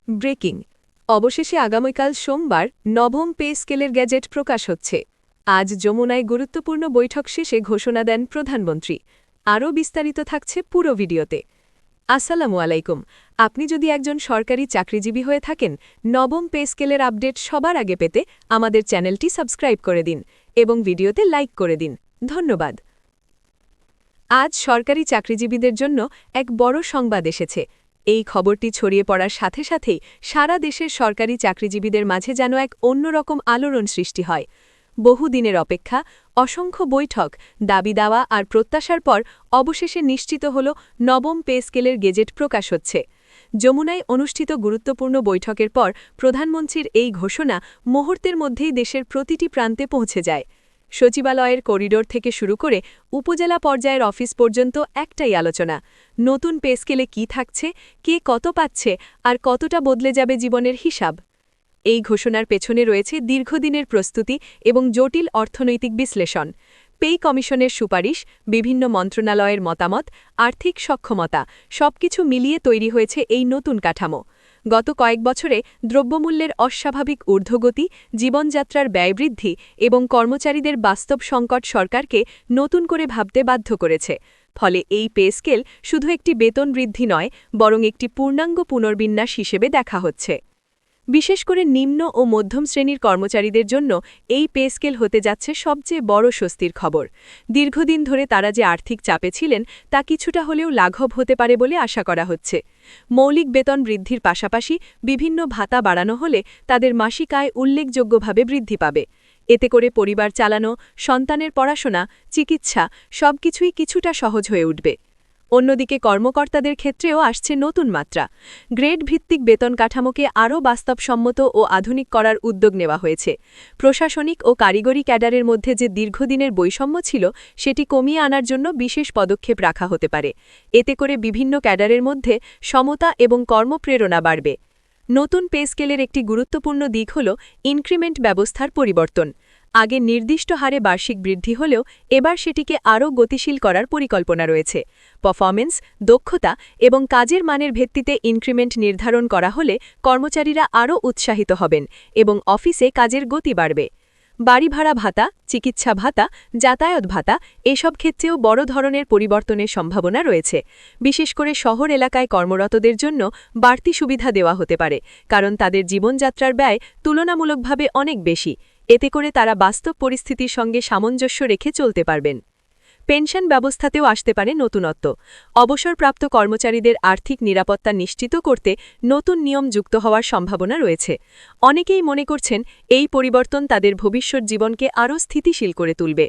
Breaking অবশেষে আগামীকাল সোমবার নবম পে স্কেলের গ্যাজেট প্রকাশ হচ্ছে। আজ যমুনায় গুরুত্বপূর্ণ বৈঠক শেষে ঘোষণা দেন প্রধানমন্ত্রী। আরও বিস্তারিত থাকছে পুরো ভিডিওতে। আসসালামু আলাইকুম। আপনি যদি একজন সরকারি চাকরিজীবী হয়ে থাকেন, নবম পে স্কেলের আপডেট সবার আগে পেতে আমাদের চ্যানেলটি সাবস্ক্রাইব করে দিন এবং ভিডিওতে লাইক করে দিন। ধন্যবাদ। আজ সরকারি চাকরিজীবীদের জন্য এক বড় সংবাদ এসেছে। এই খবরটি ছড়িয়ে পড়ার সাথে সাথেই সারা দেশের সরকারি চাকরিজীবীদের মাঝে যেন এক অন্যরকম আলোড়ন সৃষ্টি হয়। বহুদিনের অপেক্ষা, অসংখ্য বৈঠক, দাবি দাওয়া আর প্রত্যাশার পর অবশেষে নিশ্চিত হল নবম পে স্কেলের গেজেট প্রকাশ হচ্ছে। যমুনায় অনুষ্ঠিত গুরুত্বপূর্ণ বৈঠকের পর প্রধানমন্ত্রীর এই ঘোষণা মুহূর্তের মধ্যেই দেশের প্রতিটি প্রান্তে পৌঁছে যায়। সচিবালয়ের করিডোর থেকে শুরু করে উপজেলা পর্যায়ের অফিস পর্যন্ত একটাই আলোচনা, নতুন পে স্কেলে কী থাকছে, কে কত পাচ্ছে আর কতটা বদলে যাবে জীবনের হিসাব। এই ঘোষণার পেছনে রয়েছে দীর্ঘদিনের প্রস্তুতি এবং জটিল অর্থনৈতিক বিশ্লেষণ। পে কমিশনের সুপারিশ, বিভিন্ন মন্ত্রণালয়ের মতামত, আর্থিক সক্ষমতা সবকিছু মিলিয়ে তৈরি হয়েছে এই নতুন কাঠামো। গত কয়েক বছরে দ্রব্যমূল্যের অস্বাভাবিক ঊর্ধ্বগতি, জীবনযাত্রার ব্যয় বৃদ্ধি এবং কর্মচারীদের বাস্তব সংকট সরকারকে নতুন করে ভাবতে বাধ্য করেছে। ফলে এই পে স্কেল শুধু একটি বেতন বৃদ্ধি নয়, বরং একটি পূর্ণাঙ্গ পুনর্বিন্যাস হিসেবে দেখা হচ্ছে। বিশেষ করে নিম্ন ও মধ্যম শ্রেণীর কর্মচারীদের জন্য এই পে স্কেল হতে যাচ্ছে সবচেয়ে বড় স্বস্তির খবর। দীর্ঘদিন ধরে তারা যে আর্থিক চাপে ছিলেন, তা কিছুটা হলেও লাঘব হতে পারে বলে আশা করা হচ্ছে। মৌলিক বেতন বৃদ্ধির পাশাপাশি বিভিন্ন ভাতা বাড়ানো হলে তাদের মাসিক আয় উল্লেখযোগ্যভাবে বৃদ্ধি পাবে। এতে করে পরিবার চালানো, সন্তানের পড়াশোনা, চিকিৎসা সবকিছুই কিছুটা সহজ হয়ে উঠবে। অন্যদিকে কর্মকর্তাদের ক্ষেত্রেও আসছে নতুন মাত্রা। গ্রেড ভিত্তিক বেতন কাঠামোকে আরও বাস্তবসম্মত ও আধুনিক করার উদ্যোগ নেওয়া হয়েছে। প্রশাসনিক ও কারিগরি ক্যাডারের মধ্যে যে দীর্ঘদিনের বৈষম্য ছিল, সেটি কমিয়ে আনার জন্য বিশেষ পদক্ষেপ রাখা হতে পারে। এতে করে বিভিন্ন ক্যাডারের মধ্যে সমতা এবং কর্মপ্রেরণা বাড়বে। নতুন পে স্কেলের একটি গুরুত্বপূর্ণ দিক হল ইনক্রিমেন্ট ব্যবস্থার পরিবর্তন। আগে নির্দিষ্ট হারে বার্ষিক বৃদ্ধি হলেও এবার সেটিকে আরও গতিশীল করার পরিকল্পনা রয়েছে। পারফরমেন্স, দক্ষতা এবং কাজের মানের ভিত্তিতে ইনক্রিমেন্ট নির্ধারণ করা হলে কর্মচারীরা আরও উৎসাহিত হবেন এবং অফিসে কাজের গতি বাড়বে। বাড়ি ভাড়া ভাতা, চিকিৎসা ভাতা, যাতায়াত ভাতা এসব ক্ষেত্রেও বড় ধরনের পরিবর্তনের সম্ভাবনা রয়েছে। বিশেষ করে শহর এলাকায় কর্মরতদের জন্য বাড়তি সুবিধা দেওয়া হতে পারে, কারণ তাদের জীবনযাত্রার ব্যয় তুলনামূলকভাবে অনেক বেশি। এতে করে তারা বাস্তব পরিস্থিতির সঙ্গে সামঞ্জস্য রেখে চলতে পারবেন। পেনশন ব্যবস্থাতেও আসতে পারে নতুনত্ব। অবসরপ্রাপ্ত কর্মচারীদের আর্থিক নিরাপত্তা নিশ্চিত করতে নতুন নিয়ম যুক্ত হওয়ার সম্ভাবনা রয়েছে। অনেকেই মনে করছেন এই পরিবর্তন তাদের ভবিষ্যৎ জীবনকে আরও স্থিতিশীল করে তুলবে।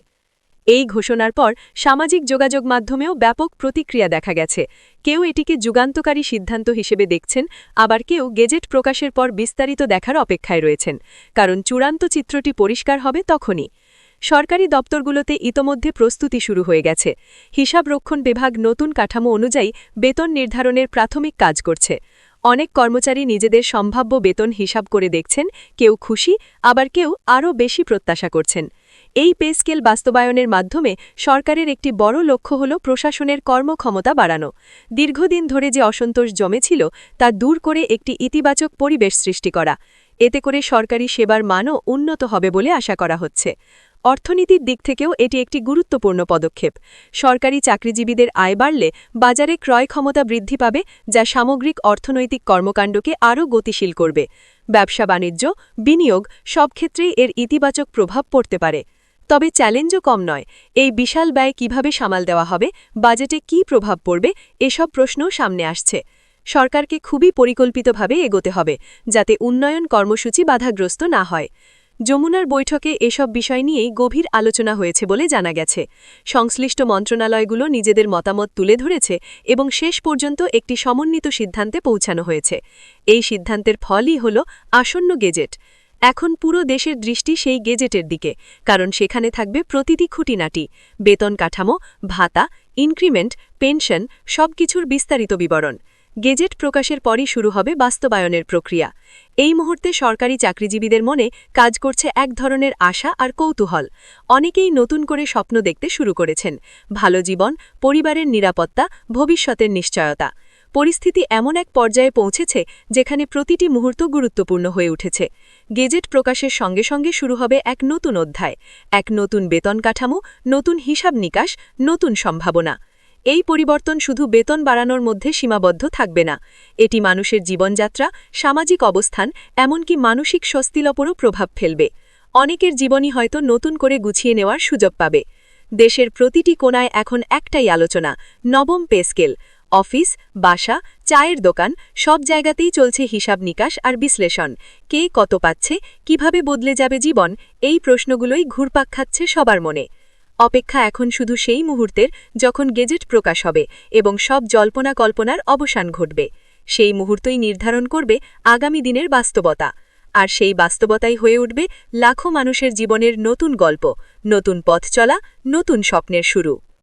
এই ঘোষণার পর সামাজিক যোগাযোগ মাধ্যমেও ব্যাপক প্রতিক্রিয়া দেখা গেছে। কেউ এটিকে যুগান্তকারী সিদ্ধান্ত হিসেবে দেখছেন, আবার কেউ গেজেট প্রকাশের পর বিস্তারিত দেখার অপেক্ষায় রয়েছেন, কারণ চূড়ান্ত চিত্রটি পরিষ্কার হবে তখনই। সরকারি দপ্তরগুলোতে ইতোমধ্যে প্রস্তুতি শুরু হয়ে গেছে। হিসাবরক্ষণ বিভাগ নতুন কাঠামো অনুযায়ী বেতন নির্ধারণের প্রাথমিক কাজ করছে। অনেক কর্মচারী নিজেদের সম্ভাব্য বেতন হিসাব করে দেখছেন, কেউ খুশি, আবার কেউ আরও বেশি প্রত্যাশা করছেন। এই পে স্কেল বাস্তবায়নের মাধ্যমে সরকারের একটি বড় লক্ষ্য হল প্রশাসনের কর্মক্ষমতা বাড়ানো। দীর্ঘদিন ধরে যে অসন্তোষ জমেছিল, তা দূর করে একটি ইতিবাচক পরিবেশ সৃষ্টি করা। এতে করে সরকারি সেবার মানও উন্নত হবে বলে আশা করা হচ্ছে। অর্থনীতির দিক থেকেও এটি একটি গুরুত্বপূর্ণ পদক্ষেপ। সরকারি চাকরিজীবীদের আয় বাড়লে বাজারে ক্রয় ক্ষমতা বৃদ্ধি পাবে, যা সামগ্রিক অর্থনৈতিক কর্মকাণ্ডকে আরও গতিশীল করবে। ব্যবসা-বাণিজ্য, বিনিয়োগ সব ক্ষেত্রেই এর ইতিবাচক প্রভাব পড়তে পারে। তবে চ্যালেঞ্জও কম নয়। এই বিশাল ব্যয় কিভাবে সামাল দেওয়া হবে, বাজেটে কী প্রভাব পড়বে, এসব প্রশ্নও সামনে আসছে। সরকারকে খুবই পরিকল্পিতভাবে এগোতে হবে, যাতে উন্নয়ন কর্মসূচি বাধাগ্রস্ত না হয়। যমুনার বৈঠকে এসব বিষয় নিয়েই গভীর আলোচনা হয়েছে বলে জানা গেছে। সংশ্লিষ্ট মন্ত্রণালয়গুলো নিজেদের মতামত তুলে ধরেছে এবং শেষ পর্যন্ত একটি সমন্বিত সিদ্ধান্তে পৌঁছানো হয়েছে। এই সিদ্ধান্তের ফলই হল আসন্ন গেজেট। এখন পুরো দেশের দৃষ্টি সেই গেজেটের দিকে, কারণ সেখানে থাকবে প্রতিটি খুঁটিনাটি, বেতন কাঠামো, ভাতা, ইনক্রিমেন্ট, পেনশন সবকিছুর বিস্তারিত বিবরণ। গেজেট প্রকাশের পরই শুরু হবে বাস্তবায়নের প্রক্রিয়া। এই মুহূর্তে সরকারি চাকরিজীবীদের মনে কাজ করছে এক ধরনের আশা আর কৌতূহল। অনেকেই নতুন করে স্বপ্ন দেখতে শুরু করেছেন, ভালো জীবন, পরিবারের নিরাপত্তা, ভবিষ্যতের নিশ্চয়তা। পরিস্থিতি এমন এক পর্যায়ে পৌঁছেছে যেখানে প্রতিটি মুহূর্ত গুরুত্বপূর্ণ হয়ে উঠেছে। গেজেট প্রকাশের সঙ্গে সঙ্গে শুরু হবে এক নতুন অধ্যায়, এক নতুন বেতন কাঠামো, নতুন হিসাব নিকাশ, নতুন সম্ভাবনা। এই পরিবর্তন শুধু বেতন বাড়ানোর মধ্যে সীমাবদ্ধ থাকবে না, এটি মানুষের জীবনযাত্রা, সামাজিক অবস্থান, এমনকি মানসিক স্বস্তির ওপরও প্রভাব ফেলবে। অনেকের জীবনই হয়তো নতুন করে গুছিয়ে নেওয়ার সুযোগ পাবে। দেশের প্রতিটি কোণায় এখন একটাই আলোচনা, নবম পে স্কেল। অফিস, বাসা, চায়ের দোকান, সব জায়গাতেই চলছে হিসাব নিকাশ আর বিশ্লেষণ। কে কত পাচ্ছে, কিভাবে বদলে যাবে জীবন, এই প্রশ্নগুলোই ঘুরপাক খাচ্ছে সবার মনে। অপেক্ষা এখন শুধু সেই মুহূর্তের যখন গেজেট প্রকাশ হবে এবং সব জল্পনা কল্পনার অবসান ঘটবে। সেই মুহূর্তই নির্ধারণ করবে আগামী দিনের বাস্তবতা। আর সেই বাস্তবতাই হয়ে উঠবে লাখো মানুষের জীবনের নতুন গল্প, নতুন পথ চলা, নতুন স্বপ্নের শুরু।